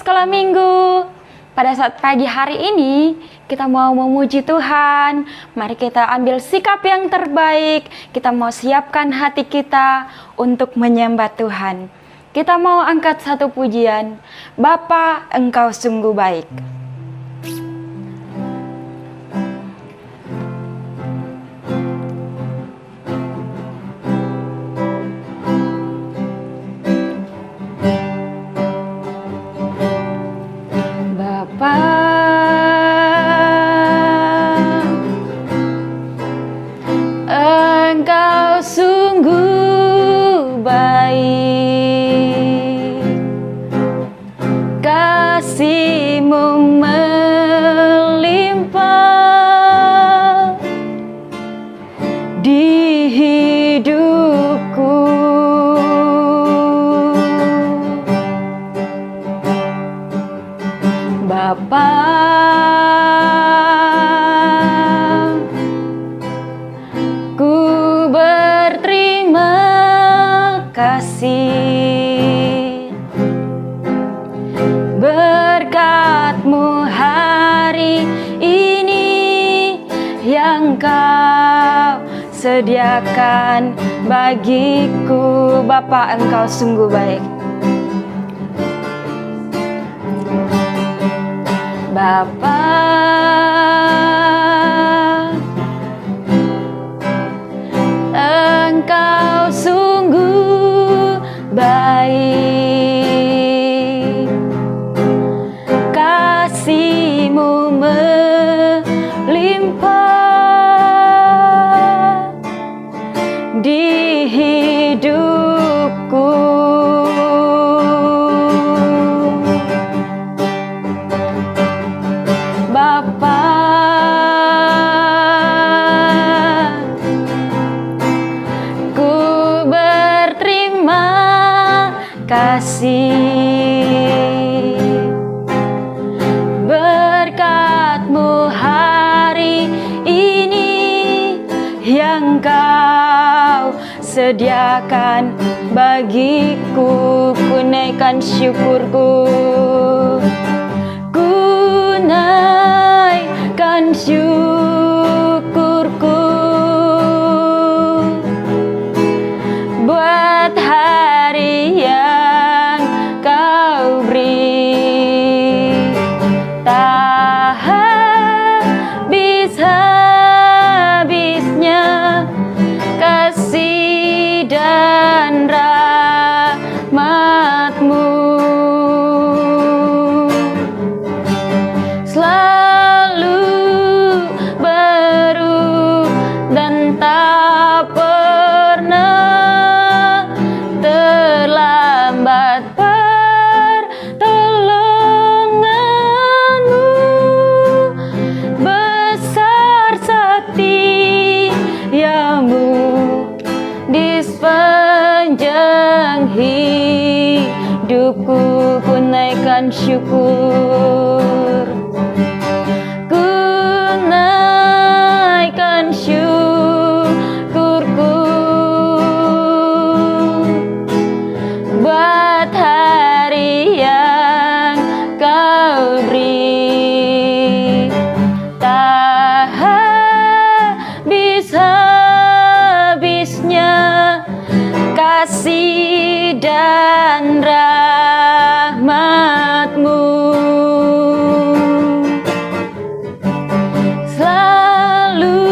sekolah minggu. Pada saat pagi hari ini, kita mau memuji Tuhan. Mari kita ambil sikap yang terbaik. Kita mau siapkan hati kita untuk menyembah Tuhan. Kita mau angkat satu pujian. Bapa, Engkau sungguh baik. Engkau sungguh baik, kasih-Mu melimpah di hidupku. Bapa, ku berterima kasih berkat-Mu hari ini yang Kau sediakan bagiku. Bapa, Engkau sungguh baik. Bapa, Engkau sungguh baik, kasih-Mu melimpah di hidupku. Bapa, ku berterima kasih berkat-Mu hari ini yang Kau sediakan bagiku. Ku naikkan syukurku, ku naikkan syukurku buat hari yang Kau beri. Tak habis-habisnya kasih dan rahmat-Mu, selalu baru dan tak pernah terlambat. Pertolongan-Mu besar setia-Mu di sepanjang hidupku. Ku naikkan syukur, ku naikkan syukurku buat hari yang Kau beri. Tak habis-habisnya kasih dan rahmat-Mu, selalu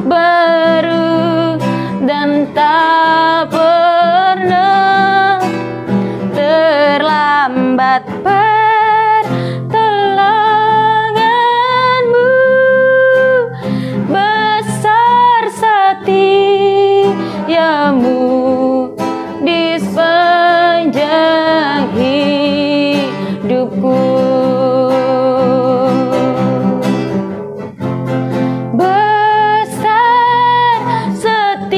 baru dan tak pernah terlambat. Pertolongan-Mu besar setia-Mu di sepanjang hidupku. Besar setia-Mu,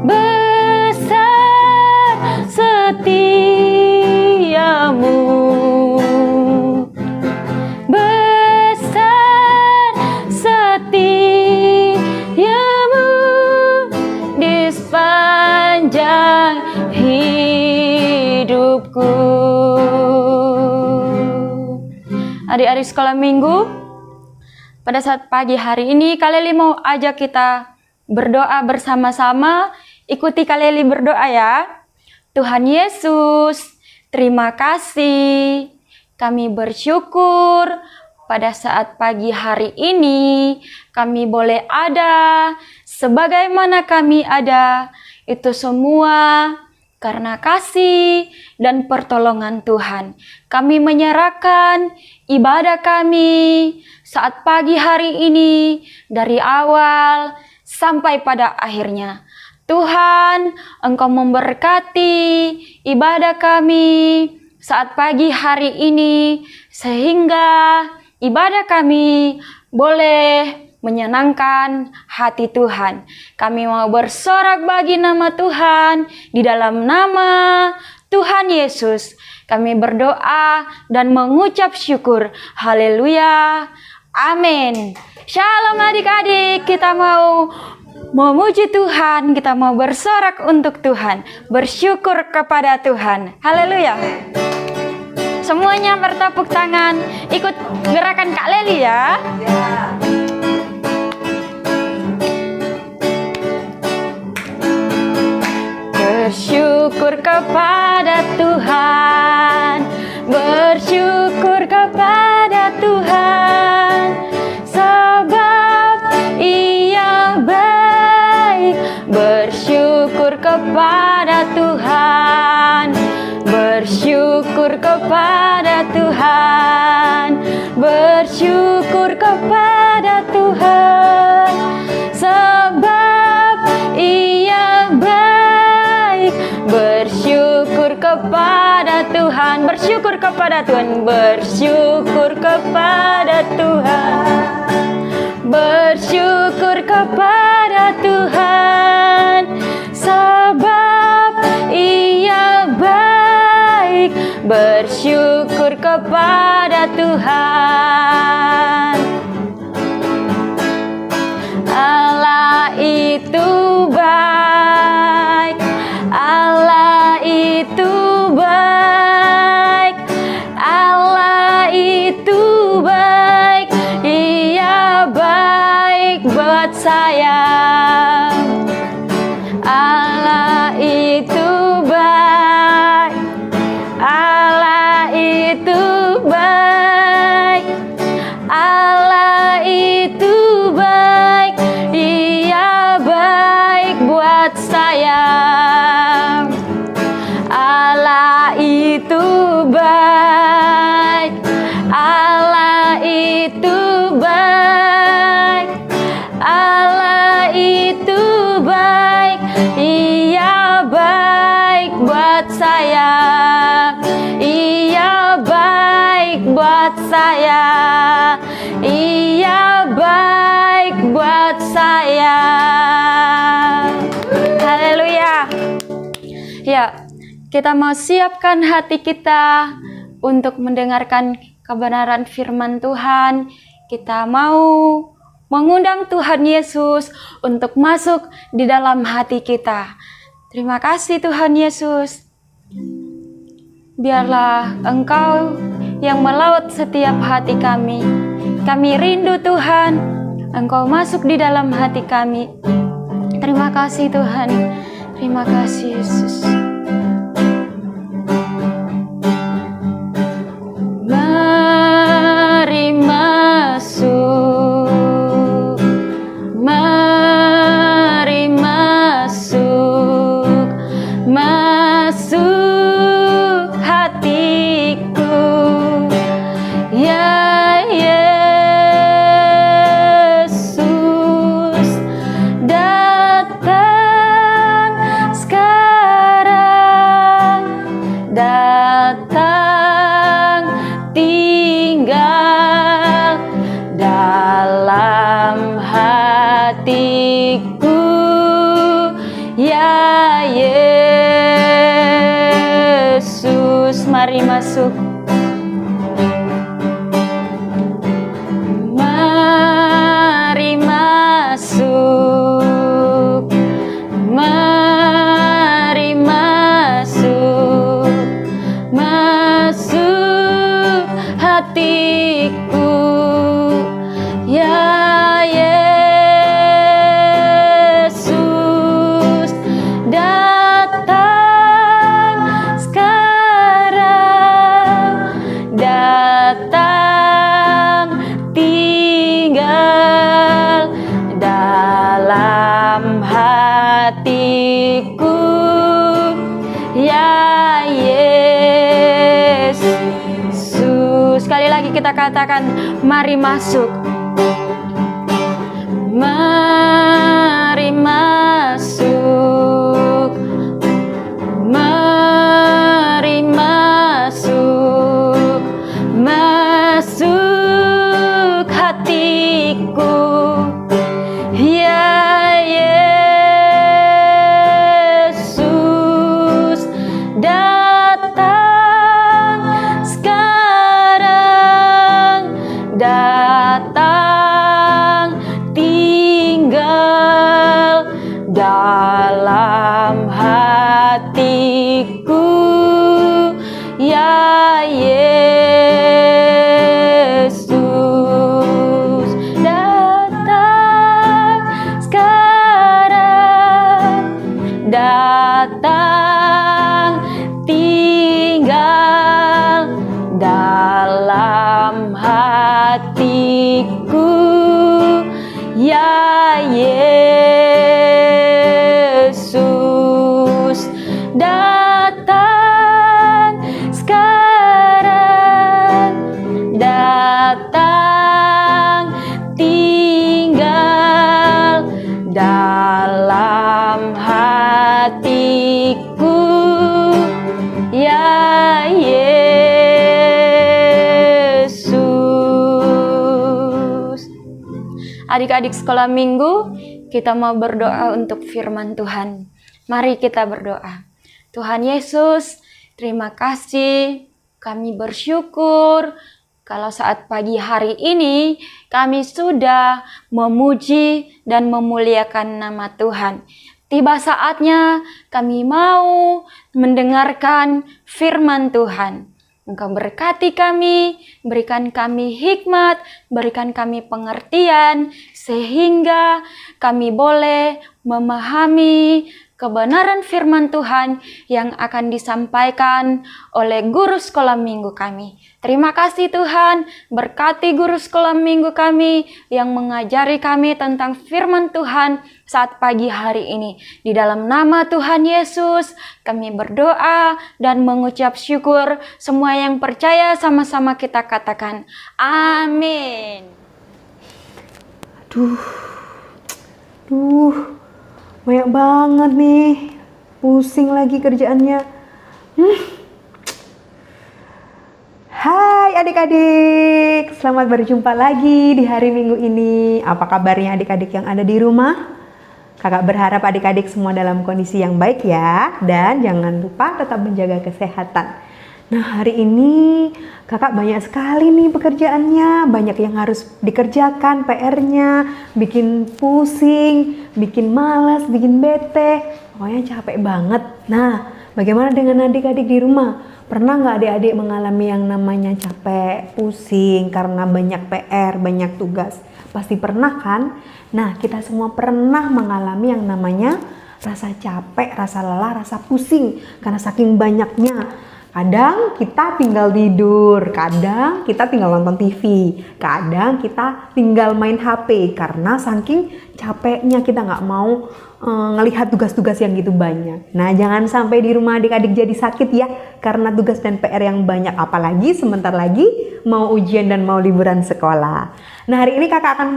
besar setia-Mu, besar setia-Mu di sepanjang hidupku. Adik-adik sekolah minggu, pada saat pagi hari ini Kak Leli mau ajak kita berdoa bersama-sama. Ikuti Kak Leli berdoa ya. Tuhan Yesus, terima kasih. Kami bersyukur pada saat pagi hari ini kami boleh ada sebagaimana kami ada. Itu semua karena kasih dan pertolongan Tuhan. Kami menyerahkan ibadah kami saat pagi hari ini dari awal sampai pada akhirnya. Tuhan, Engkau memberkati ibadah kami saat pagi hari ini sehingga ibadah kami boleh menyenangkan hati Tuhan. Kami mau bersorak bagi nama Tuhan di dalam nama Tuhan Yesus. Kami berdoa dan mengucap syukur. Haleluya. Amin. Shalom adik-adik. Kita mau memuji Tuhan. Kita mau bersorak untuk Tuhan. Bersyukur kepada Tuhan. Haleluya. Semuanya bertepuk tangan. Ikut gerakan Kak Leli ya. Bersyukur kepada Tuhan, bersyukur kepada Tuhan, sebab Ia baik. Bersyukur kepada Tuhan, bersyukur kepada Tuhan, bersyukur kepada Tuhan, sebab Ia baik. Bersyukur kepada Tuhan, bersyukur kepada Tuhan, bersyukur kepada Tuhan, bersyukur kepada Tuhan, sebab Ia baik. Bersyukur kepada Tuhan. Allah itu baik, Allah itu baik, Allah itu baik, Ia baik buat saya. Allah itu baik, Allah itu baik, Allah itu baik, Ia baik buat saya. Allah itu baik, Allah itu baik, Allah itu baik, Ia baik buat saya. Ia baik buat saya, Ia baik buat saya. Haleluya. Ya, kita mau siapkan hati kita untuk mendengarkan kebenaran firman Tuhan. Kita mau mengundang Tuhan Yesus untuk masuk di dalam hati kita. Terima kasih Tuhan Yesus. Biarlah Engkau yang melaut setiap hati kami. Kami rindu Tuhan, Engkau masuk di dalam hati kami. Terima kasih Tuhan. Terima kasih Yesus. Mari masuk, mari masuk, masuk hatiku, ya Yesus, datang sekarang, datang tinggal dalam hatiku, ya Yesus. Mari masuk, mari masuk, mari masuk, Yesus. Sekali lagi kita katakan, mari masuk. Mari masuk. Mari masuk. Masuk hatiku. Ya Yesus, datang sekarang, datang tinggal dalam hatiku. Ya Yesus, datang sekarang, datang tinggal dalam hatiku. Ya Yesus, datang sekarang, datang tinggal dalam hatiku. Ya Yesus. Adik-adik sekolah minggu, kita mau berdoa untuk firman Tuhan. Mari kita berdoa. Tuhan Yesus, terima kasih. Kami bersyukur kalau saat pagi hari ini kami sudah memuji dan memuliakan nama Tuhan. Tiba saatnya kami mau mendengarkan firman Tuhan. Engkau berkati kami, berikan kami hikmat, berikan kami pengertian, sehingga kami boleh memahami kebenaran firman Tuhan yang akan disampaikan oleh guru sekolah minggu kami. Terima kasih Tuhan, berkati guru sekolah minggu kami yang mengajari kami tentang firman Tuhan saat pagi hari ini. Di dalam nama Tuhan Yesus, kami berdoa dan mengucap syukur. Semua yang percaya sama-sama kita katakan, amin. Duh, banyak banget nih. Pusing lagi kerjaannya. Hai adik-adik, selamat berjumpa lagi di hari Minggu ini. Apa kabarnya adik-adik yang ada di rumah? Kakak berharap adik-adik semua dalam kondisi yang baik ya. Dan jangan lupa tetap menjaga kesehatan. Nah, hari ini kakak banyak sekali nih pekerjaannya, banyak yang harus dikerjakan, PR-nya, bikin pusing, bikin malas, bikin bete, pokoknya capek banget. Nah, bagaimana dengan adik-adik di rumah? Pernah nggak adik-adik mengalami yang namanya capek, pusing karena banyak PR, banyak tugas? Pasti pernah kan? Nah, kita semua pernah mengalami yang namanya rasa capek, rasa lelah, rasa pusing karena saking banyaknya. Kadang kita tinggal tidur, kadang kita tinggal nonton TV, kadang kita tinggal main HP karena saking capeknya kita nggak mau ngelihat tugas-tugas yang gitu banyak. Nah, jangan sampai di rumah adik-adik jadi sakit ya karena tugas dan PR yang banyak, apalagi sebentar lagi mau ujian dan mau liburan sekolah. Nah, hari ini kakak akan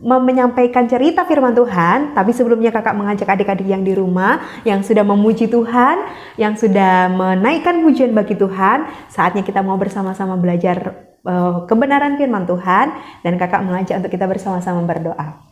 menyampaikan cerita firman Tuhan, tapi sebelumnya kakak mengajak adik-adik yang di rumah yang sudah memuji Tuhan, yang sudah menaikkan pujian bagi Tuhan, saatnya kita mau bersama-sama belajar kebenaran firman Tuhan, dan kakak mengajak untuk kita bersama-sama berdoa.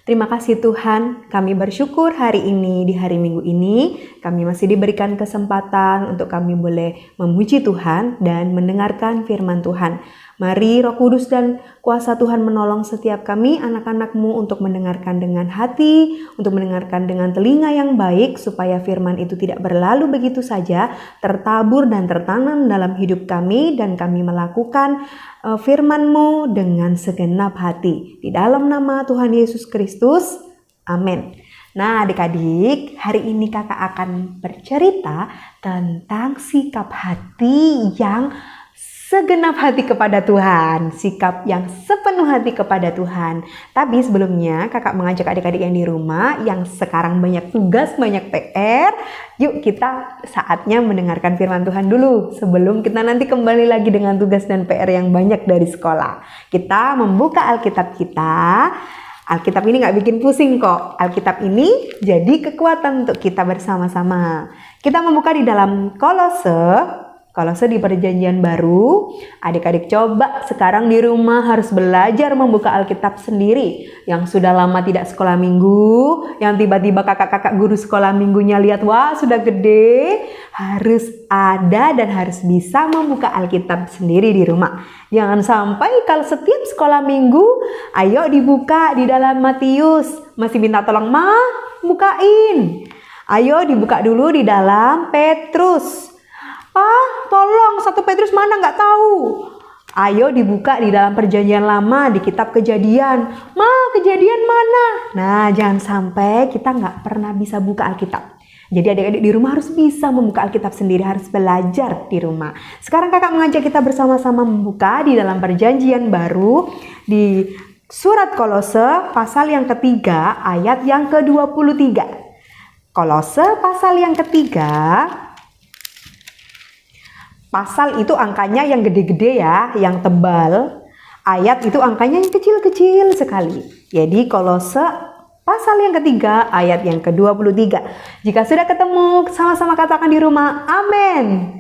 Terima kasih Tuhan, kami bersyukur hari ini, di hari Minggu ini, kami masih diberikan kesempatan untuk kami boleh memuji Tuhan dan mendengarkan firman Tuhan. Mari Roh Kudus dan kuasa Tuhan menolong setiap kami, anak-anak-Mu, untuk mendengarkan dengan hati, untuk mendengarkan dengan telinga yang baik, supaya firman itu tidak berlalu begitu saja, tertabur dan tertanam dalam hidup kami, dan kami melakukan firman-Mu dengan segenap hati. Di dalam nama Tuhan Yesus Kristus, amin. Nah adik-adik, hari ini kakak akan bercerita tentang sikap hati yang segenap hati kepada Tuhan, sikap yang sepenuh hati kepada Tuhan. Tapi sebelumnya kakak mengajak adik-adik yang di rumah yang sekarang banyak tugas, banyak PR, yuk kita saatnya mendengarkan firman Tuhan dulu sebelum kita nanti kembali lagi dengan tugas dan PR yang banyak dari sekolah. Kita membuka Alkitab kita. Alkitab ini gak bikin pusing kok. Alkitab ini jadi kekuatan untuk kita bersama-sama. Kita membuka di dalam Kolose di Perjanjian Baru. Adik-adik coba sekarang di rumah harus belajar membuka Alkitab sendiri. Yang sudah lama tidak sekolah minggu, yang tiba-tiba kakak-kakak guru sekolah minggunya lihat, wah sudah gede, harus ada dan harus bisa membuka Alkitab sendiri di rumah. Jangan sampai kalau setiap sekolah minggu, ayo dibuka di dalam Matius. Masih minta tolong, Ma, bukain. Ayo dibuka dulu di dalam Petrus. Tolong 1 Petrus mana nggak tahu. Ayo dibuka di dalam Perjanjian Lama di kitab Kejadian. Ma, Kejadian mana? Nah, jangan sampai kita nggak pernah bisa buka Alkitab. Jadi adik-adik di rumah harus bisa membuka Alkitab sendiri, harus belajar di rumah. Sekarang kakak mengajak kita bersama-sama membuka di dalam Perjanjian Baru di surat Kolose pasal yang ketiga ayat yang ke-23. Kolose pasal yang ketiga. Pasal itu angkanya yang gede-gede ya, yang tebal. Ayat itu angkanya yang kecil-kecil sekali. Jadi Kolose pasal yang ketiga, ayat yang ke-23. Jika sudah ketemu, sama-sama katakan di rumah, amin.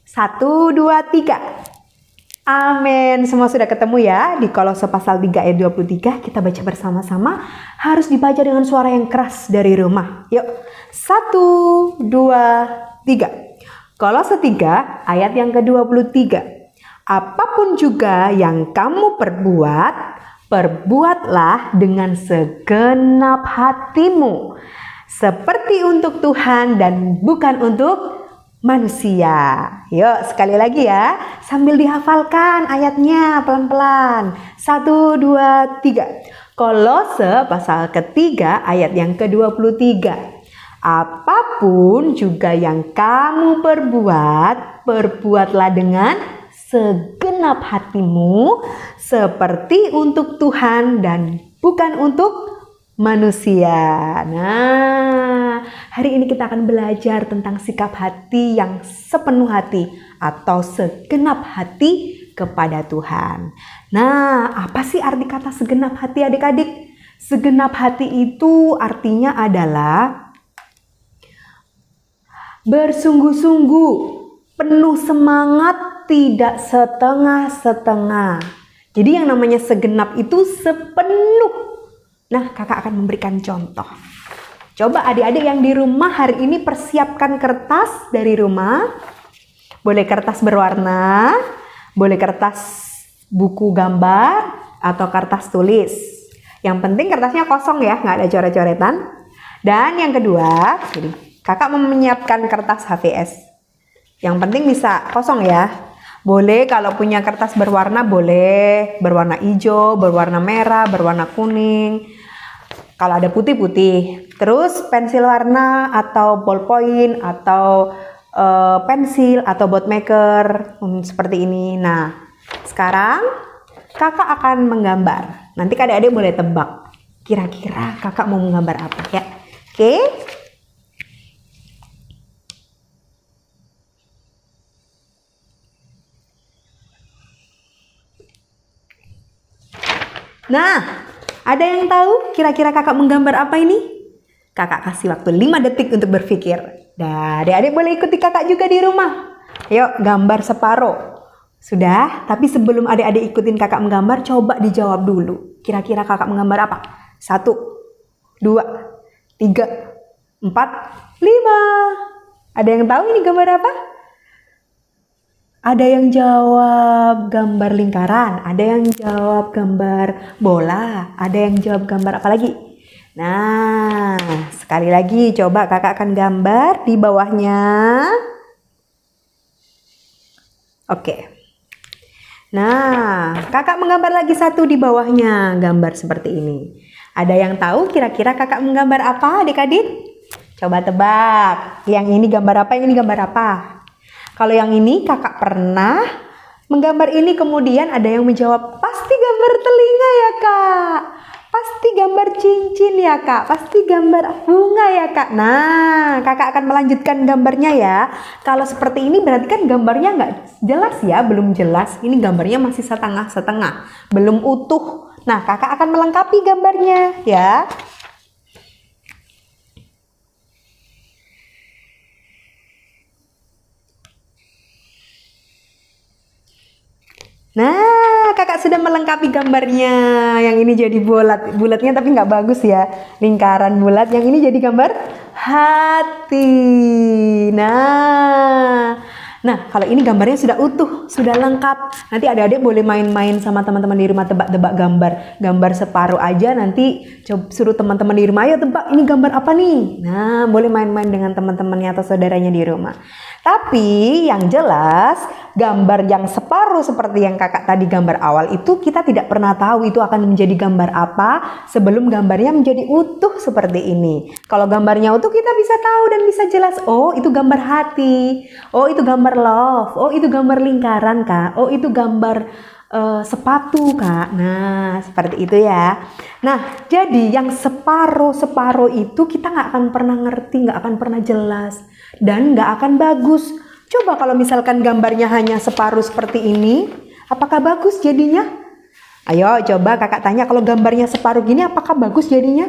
1, 2, 3. Amin. Semua sudah ketemu ya. Di Kolose pasal 3 ayat 23, kita baca bersama-sama. Harus dibaca dengan suara yang keras dari rumah. Yuk, 1, 2, 3. Kolose 3 ayat yang ke-23. Apapun juga yang kamu perbuat, perbuatlah dengan segenap hatimu, seperti untuk Tuhan dan bukan untuk manusia. Yuk sekali lagi ya, sambil dihafalkan ayatnya pelan-pelan. 1, 2, 3. Kolose pasal ketiga ayat yang ke-23. Apapun juga yang kamu perbuat, perbuatlah dengan segenap hatimu, seperti untuk Tuhan dan bukan untuk manusia. Nah, hari ini kita akan belajar tentang sikap hati yang sepenuh hati atau segenap hati kepada Tuhan. Nah, apa sih arti kata segenap hati adik-adik? Segenap hati itu artinya adalah bersungguh-sungguh, penuh semangat, tidak setengah-setengah. Jadi yang namanya segenap itu sepenuh. Nah, kakak akan memberikan contoh. Coba adik-adik yang di rumah hari ini persiapkan kertas dari rumah. Boleh kertas berwarna, boleh kertas buku gambar, atau kertas tulis. Yang penting kertasnya kosong ya, nggak ada coret-coretan. Dan yang kedua, jadi kakak menyiapkan kertas HVS. Yang penting bisa kosong ya. Boleh kalau punya kertas berwarna, boleh berwarna hijau, berwarna merah, berwarna kuning. Kalau ada putih-putih. Terus pensil warna atau ballpoint atau pensil atau board maker seperti ini. Nah, sekarang kakak akan menggambar. Nanti adik-adik boleh tebak. Kira-kira kakak mau menggambar apa ya? Oke. Nah, ada yang tahu kira-kira kakak menggambar apa ini? Kakak kasih waktu 5 detik untuk berpikir. Dan adik-adik boleh ikuti kakak juga di rumah. Yuk, gambar separuh. Sudah, tapi sebelum adik-adik ikutin kakak menggambar, coba dijawab dulu. Kira-kira kakak menggambar apa? 1, 2, 3, 4, 5. Ada yang tahu ini gambar apa? Ada yang jawab gambar lingkaran, ada yang jawab gambar bola, ada yang jawab gambar apa lagi? Nah, sekali lagi coba kakak akan gambar di bawahnya. Oke. Nah, kakak menggambar lagi satu di bawahnya, gambar seperti ini. Ada yang tahu kira-kira kakak menggambar apa adik-adik? Coba tebak, yang ini gambar apa, yang ini gambar apa? Kalau yang ini kakak pernah Menggambar ini kemudian ada yang menjawab, pasti gambar telinga ya kak, pasti gambar cincin ya kak, pasti gambar bunga ya kak. Nah, kakak akan melanjutkan gambarnya ya. Kalau seperti ini berarti kan gambarnya nggak jelas ya, belum jelas. Ini gambarnya masih setengah-setengah, belum utuh. Nah, kakak akan melengkapi gambarnya ya. Nah, kakak sudah melengkapi gambarnya. Yang ini jadi bulat, bulatnya tapi nggak bagus ya. Lingkaran bulat. Yang ini jadi gambar hati. Nah, kalau ini gambarnya sudah utuh, sudah lengkap. Nanti adik-adik boleh main-main sama teman-teman di rumah, tebak-tebak gambar. Gambar separuh aja, nanti suruh teman-teman di rumah, ayo tebak ini gambar apa nih. Nah, boleh main-main dengan teman-temannya atau saudaranya di rumah. Tapi yang jelas, gambar yang separuh seperti yang kakak tadi gambar awal itu kita tidak pernah tahu itu akan menjadi gambar apa sebelum gambarnya menjadi utuh seperti ini. Kalau gambarnya utuh kita bisa tahu dan bisa jelas, oh itu gambar hati, oh itu gambar love, oh itu gambar lingkaran kak, oh itu gambar sepatu kak. Nah seperti itu ya. Nah jadi yang separuh itu kita nggak akan pernah ngerti, nggak akan pernah jelas dan nggak akan bagus. Coba kalau misalkan gambarnya hanya separuh seperti ini, apakah bagus jadinya? Ayo coba kakak tanya, kalau gambarnya separuh gini apakah bagus jadinya?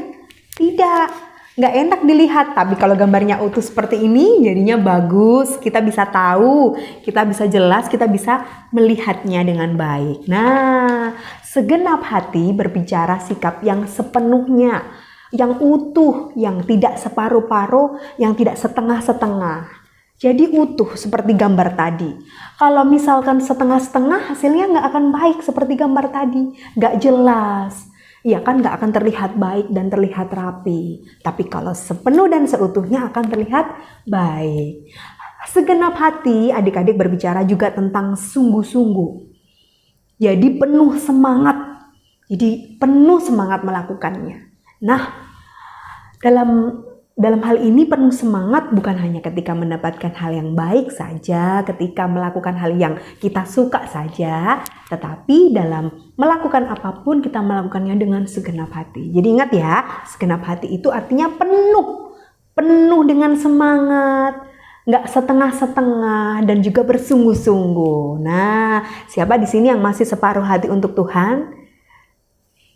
Tidak, nggak enak dilihat. Tapi kalau gambarnya utuh seperti ini jadinya bagus. Kita bisa tahu, kita bisa jelas, kita bisa melihatnya dengan baik. Nah, segenap hati berbicara sikap yang sepenuhnya, yang utuh, yang tidak separuh-paruh, yang tidak setengah-setengah. Jadi utuh seperti gambar tadi. Kalau misalkan setengah-setengah hasilnya nggak akan baik seperti gambar tadi. Nggak jelas. Ya kan nggak akan terlihat baik dan terlihat rapi. Tapi kalau sepenuh dan seutuhnya akan terlihat baik. Segenap hati adik-adik berbicara juga tentang sungguh-sungguh. Jadi penuh semangat. Jadi penuh semangat melakukannya. Nah, dalam hal ini penuh semangat bukan hanya ketika mendapatkan hal yang baik saja, ketika melakukan hal yang kita suka saja, tetapi dalam melakukan apapun kita melakukannya dengan segenap hati. Jadi ingat ya, segenap hati itu artinya penuh dengan semangat, nggak setengah-setengah dan juga bersungguh-sungguh. Nah, siapa di sini yang masih separuh hati untuk Tuhan?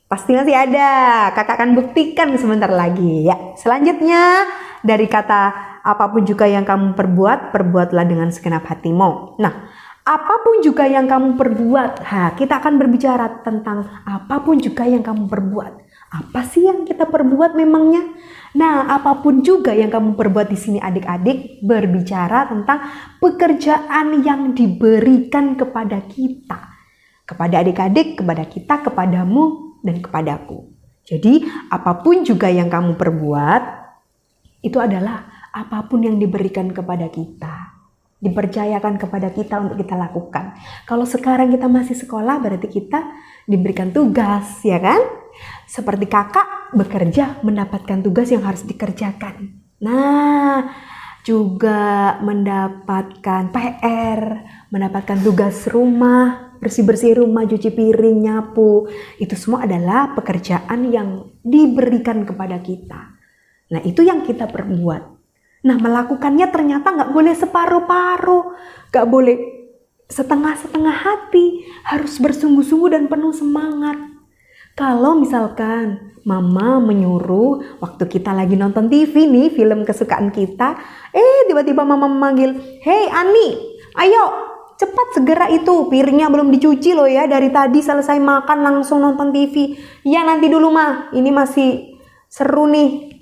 Pasti masih ada, kakak akan buktikan sebentar lagi ya. Selanjutnya dari kata apapun juga yang kamu perbuat, perbuatlah dengan segenap hatimu. Nah, apapun juga yang kamu perbuat, kita akan berbicara tentang apapun juga yang kamu perbuat. Apa sih yang kita perbuat memangnya? Nah, apapun juga yang kamu perbuat di sini adik-adik berbicara tentang pekerjaan yang diberikan kepada kita. Kepada adik-adik, kepada kita, kepadamu, dan kepadaku. Jadi apapun juga yang kamu perbuat itu adalah apapun yang diberikan kepada kita, dipercayakan kepada kita untuk kita lakukan. Kalau sekarang kita masih sekolah berarti kita diberikan tugas, ya kan? Seperti kakak bekerja mendapatkan tugas yang harus dikerjakan. Nah, juga mendapatkan PR, mendapatkan tugas rumah, bersih-bersih rumah, cuci piring, nyapu. Itu semua adalah pekerjaan yang diberikan kepada kita. Nah, itu yang kita perbuat. Nah, melakukannya ternyata nggak boleh separuh-paruh, nggak boleh setengah-setengah hati, harus bersungguh-sungguh dan penuh semangat. Kalau misalkan mama menyuruh waktu kita lagi nonton TV nih, film kesukaan kita, tiba-tiba mama memanggil, "Hei Ani, ayo cepat segera itu, piringnya belum dicuci loh ya, dari tadi selesai makan langsung nonton TV. Ya nanti dulu mah, ini masih seru nih.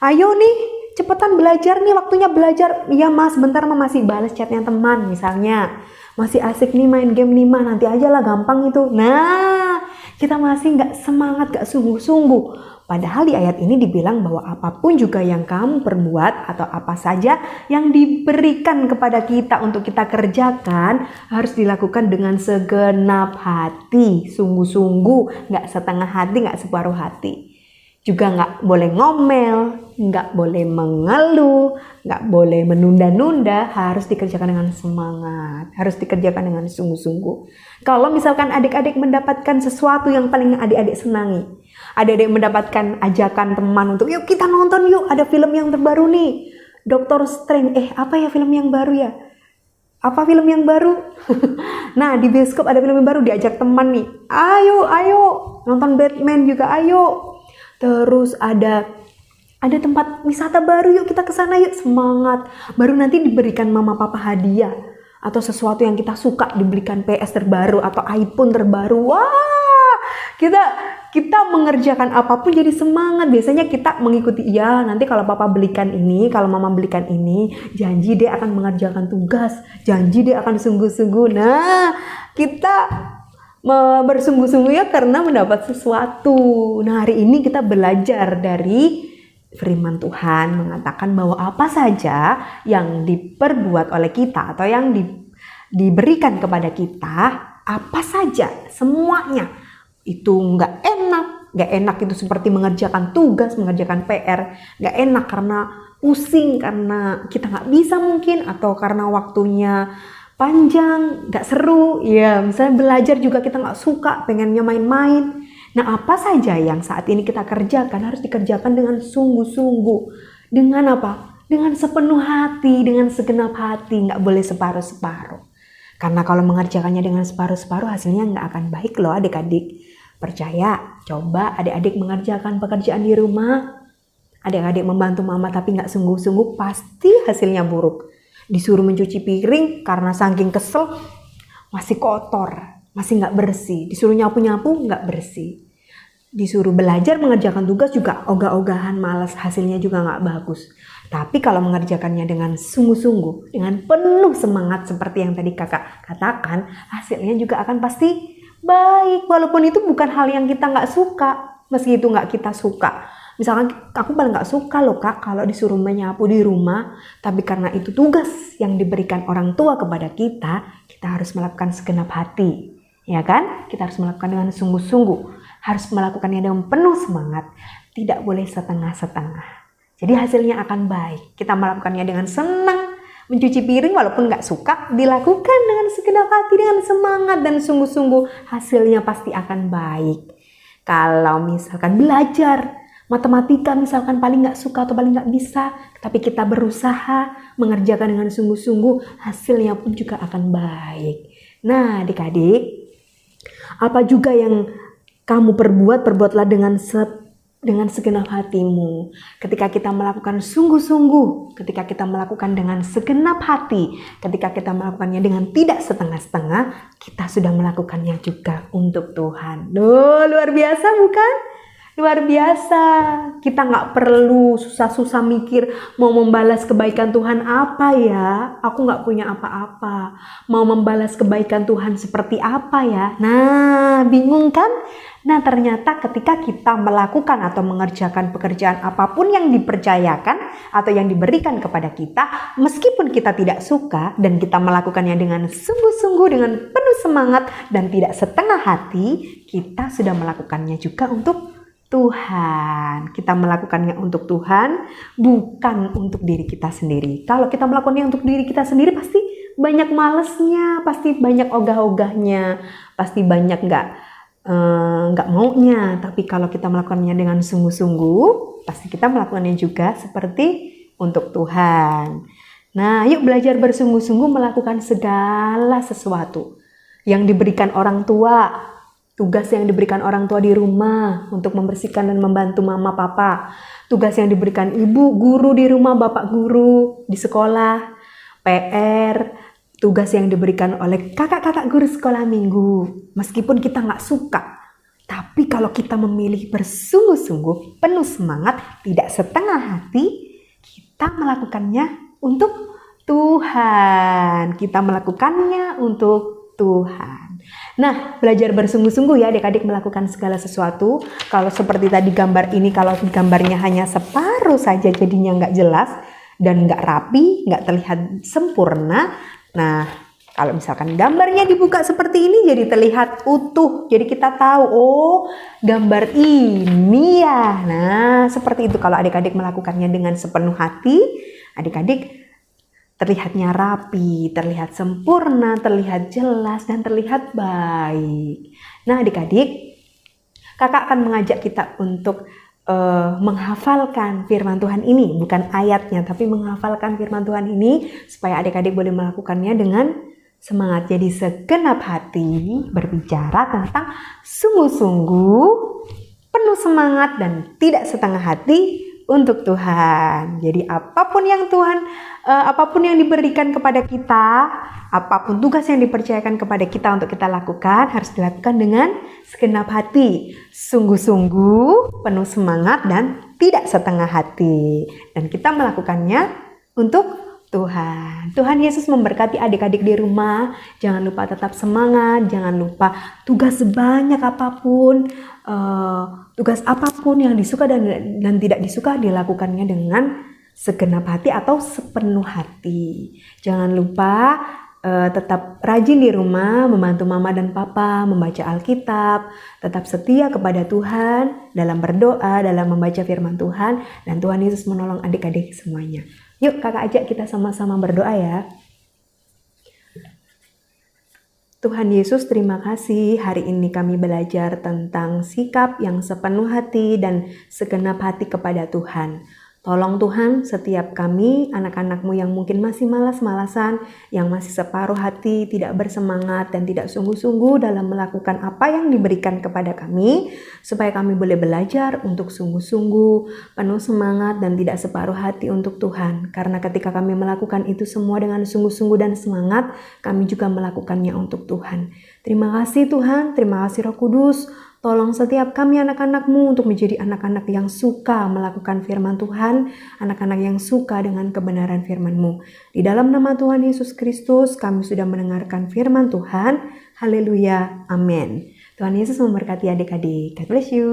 Ayo nih, cepetan belajar nih, waktunya belajar. Iya mas, bentar mah masih balas chatnya teman misalnya. Masih asik nih main game nih mah, nanti aja lah gampang itu." Nah, kita masih nggak semangat, nggak sungguh-sungguh. Padahal di ayat ini dibilang bahwa apapun juga yang kamu perbuat atau apa saja yang diberikan kepada kita untuk kita kerjakan harus dilakukan dengan segenap hati, sungguh-sungguh, nggak setengah hati, nggak separuh hati. Juga nggak boleh ngomel, nggak boleh mengeluh, nggak boleh menunda-nunda, harus dikerjakan dengan semangat, harus dikerjakan dengan sungguh-sungguh. Kalau misalkan adik-adik mendapatkan sesuatu yang paling adik-adik senangi, adik-adik mendapatkan ajakan teman untuk yuk kita nonton yuk, ada film yang terbaru nih, Doctor Strange, apa ya film yang baru ya? Apa film yang baru? Nah, di bioskop ada film yang baru, diajak teman nih, ayo, nonton Batman juga ayo. Terus ada tempat wisata baru, yuk kita ke sana yuk, semangat. Baru nanti diberikan mama papa hadiah atau sesuatu yang kita suka, diberikan PS terbaru atau iPhone terbaru. Wah, kita mengerjakan apapun jadi semangat. Biasanya kita mengikuti, ya nanti kalau papa belikan ini, kalau mama belikan ini, janji dia akan mengerjakan tugas, janji dia akan sungguh-sungguh. Nah, kita bersungguh-sungguh ya karena mendapat sesuatu. Nah, hari ini kita belajar dari firman Tuhan mengatakan bahwa apa saja yang diperbuat oleh kita atau yang diberikan kepada kita, apa saja semuanya itu nggak enak itu seperti mengerjakan tugas, mengerjakan PR, nggak enak karena pusing, karena kita nggak bisa mungkin, atau karena waktunya panjang, nggak seru, ya misalnya belajar juga kita nggak suka, pengennya main-main. Nah, apa saja yang saat ini kita kerjakan harus dikerjakan dengan sungguh-sungguh. Dengan apa? Dengan sepenuh hati, dengan segenap hati, nggak boleh separuh-separuh. Karena kalau mengerjakannya dengan separuh-separuh hasilnya nggak akan baik loh adik-adik. Percaya, coba adik-adik mengerjakan pekerjaan di rumah, adik-adik membantu mama tapi nggak sungguh-sungguh, pasti hasilnya buruk. Disuruh mencuci piring karena saking kesel masih kotor, masih nggak bersih. Disuruh nyapu-nyapu nggak bersih. Disuruh belajar mengerjakan tugas juga ogah-ogahan, malas, hasilnya juga nggak bagus. Tapi kalau mengerjakannya dengan sungguh-sungguh, dengan penuh semangat seperti yang tadi kakak katakan, hasilnya juga akan pasti baik. Walaupun itu bukan hal yang kita nggak suka, meski itu nggak kita suka. Misalkan aku paling gak suka loh kak kalau disuruh menyapu di rumah, tapi karena itu tugas yang diberikan orang tua kepada kita harus melakukan segenap hati, ya kan? Kita harus melakukan dengan sungguh-sungguh, harus melakukannya dengan penuh semangat, tidak boleh setengah-setengah. Jadi hasilnya akan baik. Kita melakukannya dengan senang, mencuci piring walaupun gak suka, dilakukan dengan segenap hati, dengan semangat dan sungguh-sungguh, hasilnya pasti akan baik. Kalau misalkan belajar matematika misalkan paling nggak suka atau paling nggak bisa, tapi kita berusaha mengerjakan dengan sungguh-sungguh, hasilnya pun juga akan baik. Nah adik-adik, apa juga yang kamu perbuatlah dengan segenap hatimu. Ketika kita melakukan sungguh-sungguh, ketika kita melakukan dengan segenap hati, ketika kita melakukannya dengan tidak setengah-setengah, kita sudah melakukannya juga untuk Tuhan. Duh, luar biasa bukan? Luar biasa, kita nggak perlu susah-susah mikir mau membalas kebaikan Tuhan apa ya, aku nggak punya apa-apa, mau membalas kebaikan Tuhan seperti apa ya. Nah, bingung kan? Nah, ternyata ketika kita melakukan atau mengerjakan pekerjaan apapun yang dipercayakan atau yang diberikan kepada kita, meskipun kita tidak suka dan kita melakukannya dengan sungguh-sungguh, dengan penuh semangat dan tidak setengah hati, kita sudah melakukannya juga untuk Tuhan. Kita melakukannya untuk Tuhan, bukan untuk diri kita sendiri. Kalau kita melakukannya untuk diri kita sendiri, pasti banyak malesnya, pasti banyak ogah-ogahnya, pasti banyak nggak maunya. Tapi kalau kita melakukannya dengan sungguh-sungguh, pasti kita melakukannya juga seperti untuk Tuhan. Nah, yuk belajar bersungguh-sungguh melakukan segala sesuatu yang diberikan orang tua. Tugas yang diberikan orang tua di rumah untuk membersihkan dan membantu mama papa. Tugas yang diberikan ibu guru di rumah, bapak guru di sekolah. PR, tugas yang diberikan oleh kakak-kakak guru sekolah minggu. Meskipun kita nggak suka, tapi kalau kita memilih bersungguh-sungguh, penuh semangat, tidak setengah hati, kita melakukannya untuk Tuhan. Kita melakukannya untuk Tuhan. Nah, belajar bersungguh-sungguh ya adik-adik melakukan segala sesuatu. Kalau seperti tadi gambar ini, kalau gambarnya hanya separuh saja jadinya nggak jelas dan nggak rapi, nggak terlihat sempurna. Nah, Kalau misalkan gambarnya dibuka seperti ini jadi terlihat utuh. Jadi kita tahu, oh gambar ini ya. Nah seperti itu kalau adik-adik melakukannya dengan sepenuh hati, adik-adik terlihatnya rapi, terlihat sempurna, terlihat jelas, dan terlihat baik. Nah adik-adik, kakak akan mengajak kita untuk menghafalkan firman Tuhan ini. Bukan ayatnya, tapi menghafalkan firman Tuhan ini supaya adik-adik boleh melakukannya dengan semangat. Jadi segenap hati berbicara tentang sungguh-sungguh, penuh semangat dan tidak setengah hati untuk Tuhan. Jadi apapun yang diberikan kepada kita, apapun tugas yang dipercayakan kepada kita untuk kita lakukan, harus dilakukan dengan segenap hati, sungguh-sungguh, penuh semangat dan tidak setengah hati. Dan kita melakukannya untuk Tuhan. Tuhan Yesus memberkati adik-adik di rumah. Jangan lupa tetap semangat, jangan lupa tugas sebanyak apapun, tugas apapun yang disuka dan tidak disuka dilakukannya dengan segenap hati atau sepenuh hati. Jangan lupa tetap rajin di rumah, membantu mama dan papa membaca Alkitab, tetap setia kepada Tuhan dalam berdoa, dalam membaca firman Tuhan, dan Tuhan Yesus menolong adik-adik semuanya. Yuk kakak ajak kita sama-sama berdoa ya. Tuhan Yesus, terima kasih hari ini kami belajar tentang sikap yang sepenuh hati dan segenap hati kepada Tuhan. Tolong Tuhan setiap kami, anak-anak-Mu yang mungkin masih malas-malasan, yang masih separuh hati, tidak bersemangat dan tidak sungguh-sungguh dalam melakukan apa yang diberikan kepada kami, supaya kami boleh belajar untuk sungguh-sungguh, penuh semangat dan tidak separuh hati untuk Tuhan. Karena ketika kami melakukan itu semua dengan sungguh-sungguh dan semangat, kami juga melakukannya untuk Tuhan. Terima kasih Tuhan, terima kasih Roh Kudus. Tolong setiap kami anak-anak-Mu untuk menjadi anak-anak yang suka melakukan firman Tuhan, anak-anak yang suka dengan kebenaran firman-Mu. Di dalam nama Tuhan Yesus Kristus, kami sudah mendengarkan firman Tuhan. Haleluya, amin. Tuhan Yesus memberkati adik-adik. God bless you.